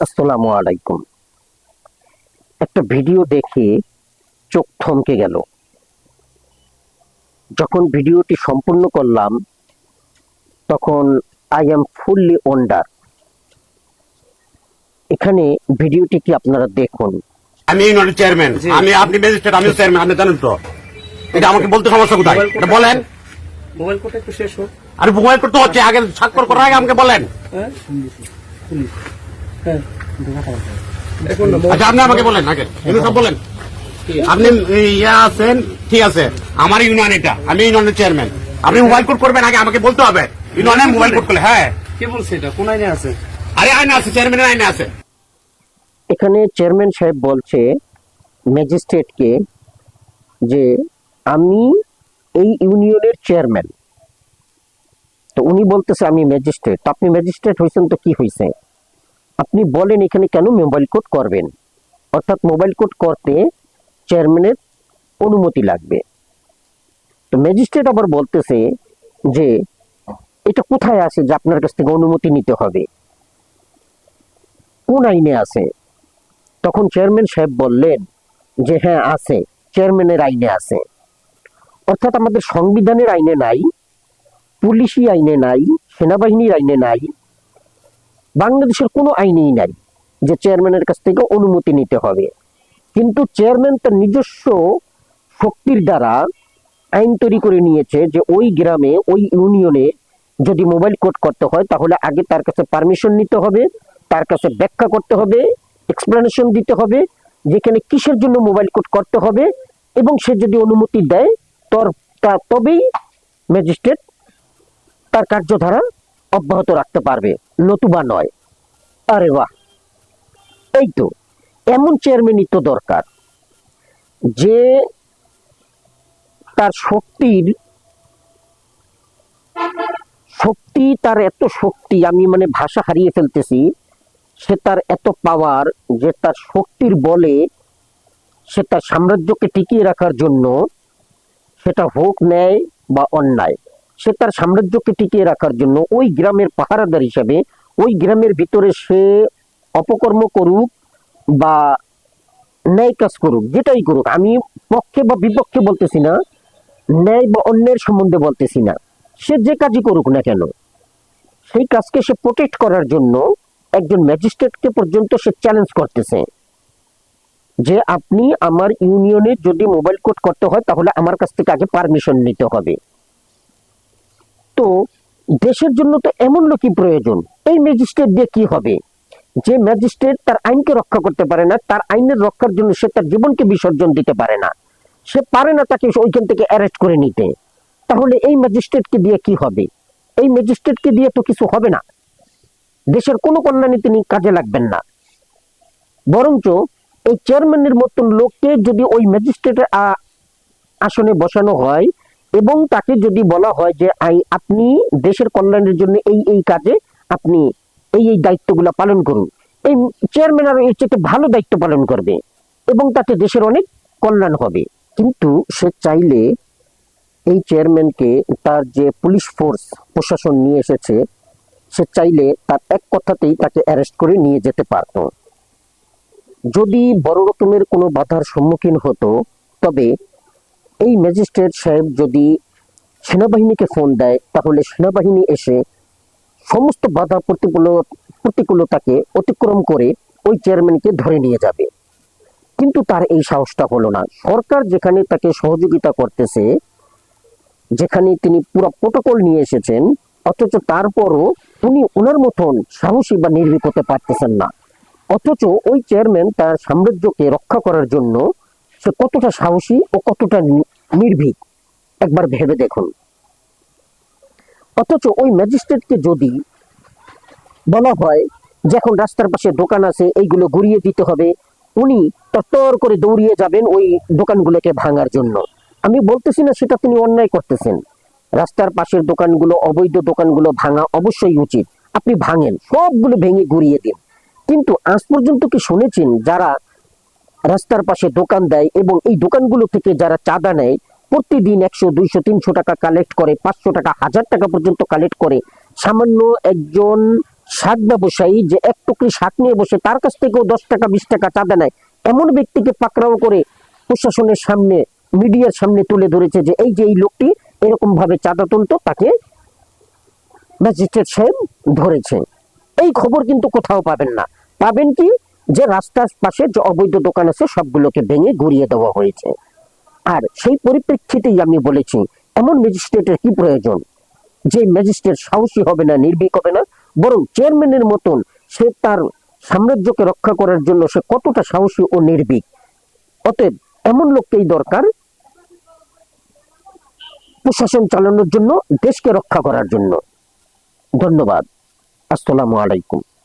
আসসালামু আলাইকুম। একটা ভিডিও দেখে চোখ থমকে গেল। যখন ভিডিওটি সম্পূর্ণ করলাম তখন আই এম ফুললি ওয়ান্ডার। এখানে ভিডিওটি কি আপনারা দেখুন। আমি ইউনিয়নের চেয়ারম্যান, আপনি ম্যাজিস্ট্রেট, আমিও চেয়ারম্যান, আপনি জানেন তো। এটা আমাকে বলতে সমস্যা কোথায়? এটা বলেন। মোবাইল কোডটা একটু শেষ হোক। আর মোবাইল করতে হচ্ছে আগে, স্বাক্ষর করার আগে আমাকে বলেন। হ্যাঁ হ্যাঁ এখন না, আচ্ছা, আপনি আমাকে বলেন আগে, এগুলো সব বলেন। আপনি ইয়া আছেন, ঠিক আছে, আমার ইউনিয়ন এটা, আমি ইউনিয়নের চেয়ারম্যান। আপনি মোবাইল কোড করবেন আগে আমাকে বলতে হবে। ইউনিয়নে মোবাইল কোড করলে, হ্যাঁ। কে বলছে এটা? কোন আইনে আছে? আরে আইনে আছে, চেয়ারম্যানের আইনে আছে। এখানে চেয়ারম্যান সাহেব বলছে ম্যাজিস্ট্রেটকে যে আমি এই ইউনিয়নের চেয়ারম্যান। তো উনি বলতেছে আমি ম্যাজিস্ট্রেট। তো আপনি ম্যাজিস্ট্রেট হয়েছেন তো কি হয়েছে? আপনি বলেন এখানে কেন মোবাইল কোড করবেন। অর্থাৎ মোবাইল কোড করতে চেয়ারম্যানের অনুমতি লাগবে। তো ম্যাজিস্ট্রেট আবার বলতেছে যে এটা কোথায় আছে যে আপনার কাছ থেকে অনুমতি নিতে হবে, কোন আইনে আছে? তখন চেয়ারম্যান সাহেব বললেন যে হ্যাঁ আছে, চেয়ারম্যানের আইনে আছে। অর্থাৎ আমাদের সংবিধানের আইনে নাই, পুলিশি আইনে নাই, সেনাবাহিনীর আইনে নাই, বাংলাদেশের কোনো আইনেই নাই যে চেয়ারম্যানের কাছ থেকে অনুমতি নিতে হবে। কিন্তু চেয়ারম্যান তার নিজস্ব শক্তির দ্বারা আইন তৈরি করে নিয়েছে যে ওই গ্রামে, ওই ইউনিয়নে যদি মোবাইল কোড করতে হয় তাহলে আগে তার কাছে পারমিশন নিতে হবে, তার কাছে ব্যাখ্যা করতে হবে, এক্সপ্লেনেশন দিতে হবে যেখানে কিসের জন্য মোবাইল কোড করতে হবে, এবং সে যদি অনুমতি দেয় তবেই ম্যাজিস্ট্রেট তার কার্যধারা অব্যাহত রাখতে পারবে, নতুবা নয়। আরে বাহ, এই তো এমন চেয়ারম্যানই তো দরকার যে তার শক্তি তার এত শক্তি, আমি মানে ভাষা হারিয়ে ফেলতেছি। সে তার এত পাওয়ার যে তার শক্তির বলে সে তার সাম্রাজ্যকে টিকিয়ে রাখার জন্য, সেটা হোক ন্যায় বা অন্যায়, সে তার সাম্রাজ্যকে টিকিয়ে রাখার জন্য ওই গ্রামের পাহারাদার হিসেবে ওই গ্রামের ভিতরে সে অপকর্ম করুক বা ন্যায় কাজ করুক, যেটাই করুক, আমি পক্ষে বা বিপক্ষে বলতেছি না, ন্যায় বা অন্যের সম্বন্ধে বলতেছি না, সে যে কাজই করুক না কেন সেই কাজকে সে প্রোটেক্ট করার জন্য একজন ম্যাজিস্ট্রেটকে পর্যন্ত সে চ্যালেঞ্জ করতেছে যে আপনি আমার ইউনিয়নে যদি মোবাইল কোড করতে হয় তাহলে আমার কাছ থেকে আগে পারমিশন নিতে হবে। তো দেশের জন্য তো এমন লোকই প্রয়োজন। এই ম্যাজিস্ট্রেট দিয়ে কি হবে? যে ম্যাজিস্ট্রেট তার আইনকে রক্ষা করতে পারে না, তার আইনের রক্ষার জন্য সে তার জীবনকে বিসর্জন দিতে পারে না, সে পারে না তাকে ওইখান থেকে অ্যারেস্ট করে নিতে, তাহলে এই ম্যাজিস্ট্রেটকে দিয়ে কি হবে? এই ম্যাজিস্ট্রেটকে দিয়ে তো কিছু হবে না, দেশের কোনো কল্যাণে তিনি কাজে লাগবেন না। বরঞ্চ এই চেয়ারম্যানের মতন লোককে যদি ওই ম্যাজিস্ট্রেটের আসনে বসানো হয় এবং তাকে যদি বলা হয় যে আপনি দেশের কল্যাণের জন্য এই এই কাজে আপনি এই এই দায়িত্বগুলো পালন করুন, এই চেয়ারম্যান আরো এর চেয়ে ভালো দায়িত্ব পালন করবে এবং তাতে দেশের অনেক কল্যাণ হবে। কিন্তু সে চাইলে এই চেয়ারম্যানকে, তার যে পুলিশ ফোর্স প্রশাসন নিয়ে এসেছে, সে চাইলে তার এক কথাতেই তাকে অ্যারেস্ট করে নিয়ে যেতে পারত। যদি বড় রকমের কোনো বাধার সম্মুখীন হতো, তবে এই ম্যাজিস্ট্রেট সাহেব যদি সেনাবাহিনীকে ফোন দেয় তাহলে সেনাবাহিনী এসে সমস্ত বাধা প্রতিকূলতাকে অতিক্রম করে ওই চেয়ারম্যানকে ধরে নিয়ে যাবে। কিন্তু তার এই সাহসটা হলো না। সরকার যেখানে তাকে সহযোগিতা করতেছে, যেখানে তিনি পুরো প্রোটোকল নিয়ে এসেছেন, অথচ তারপরও উনি ওনার মতন সাহসী বা নির্ভীক হতে পারতেছেন না। অথচ ওই চেয়ারম্যান তার সাম্রাজ্যকে রক্ষা করার জন্য সে কতটা সাহসী ও কতটা নির্ভীক একবার ভেবে দেখুন। অথচ ওই ম্যাজিস্ট্রেটকে যদি বলা হয় যে এখন রাস্তার পাশে দোকান আছে, এইগুলো ঘুরিয়ে দিতে হবে, উনি তত্তর করে দৌড়িয়ে যাবেন ওই দোকানগুলোকে ভাঙার জন্য। আমি বলতেছি না সেটা তিনি অন্যায় করতেছেন, রাস্তার পাশের দোকানগুলো, অবৈধ দোকানগুলো ভাঙা অবশ্যই উচিত, আপনি ভাঙেন, সবগুলো ভেঙে ঘুরিয়ে দিন। কিন্তু আজ পর্যন্ত কি শুনেছেন যারা রাস্তার পাশে দোকান দেয় এবং এই দোকানগুলো থেকে যারা চাঁদা নেয়, প্রতিদিন 100, 200, 300 টাকা কালেক্ট করে, 500 টাকা, 1000 টাকা পর্যন্ত কালেক্ট করে, সামান্য একজন শাক ব্যবসায়ী যে এক টুকরি শাক নিয়ে বসে তার কাছ থেকেও 10 টাকা 20 টাকা চাঁদা নেয়, এমন ব্যক্তিকে পাকড়াও করে প্রশাসনের সামনে, মিডিয়ার সামনে তুলে ধরেছে যে এই যে এই লোকটি এরকম ভাবে চাঁদা তুলতো, তাকে ম্যাজিস্ট্রেট সাহেব ধরেছে। এই খবর কিন্তু কোথাও পাবেন না। পাবেন কি, যে রাস্তার পাশে যে অবৈধ দোকান আছে সবগুলোকে ভেঙে গুড়িয়ে দেওয়া হয়েছে। আর সেই পরিপ্রেক্ষিতেই আমি বলেছি, এমন ম্যাজিস্ট্রেটের কি প্রয়োজন, যে ম্যাজিস্ট্রেট সাহসী হবে না, নির্ভীক হবে না, বরং চেয়ারম্যানের মতন সে তার সাম্রাজ্যকে রক্ষা করার জন্য সে কতটা সাহসী ও নির্ভীক। অতএব এমন লোককেই দরকার প্রশাসন চালানোর জন্য, দেশকে রক্ষা করার জন্য। ধন্যবাদ। আসসালামু আলাইকুম।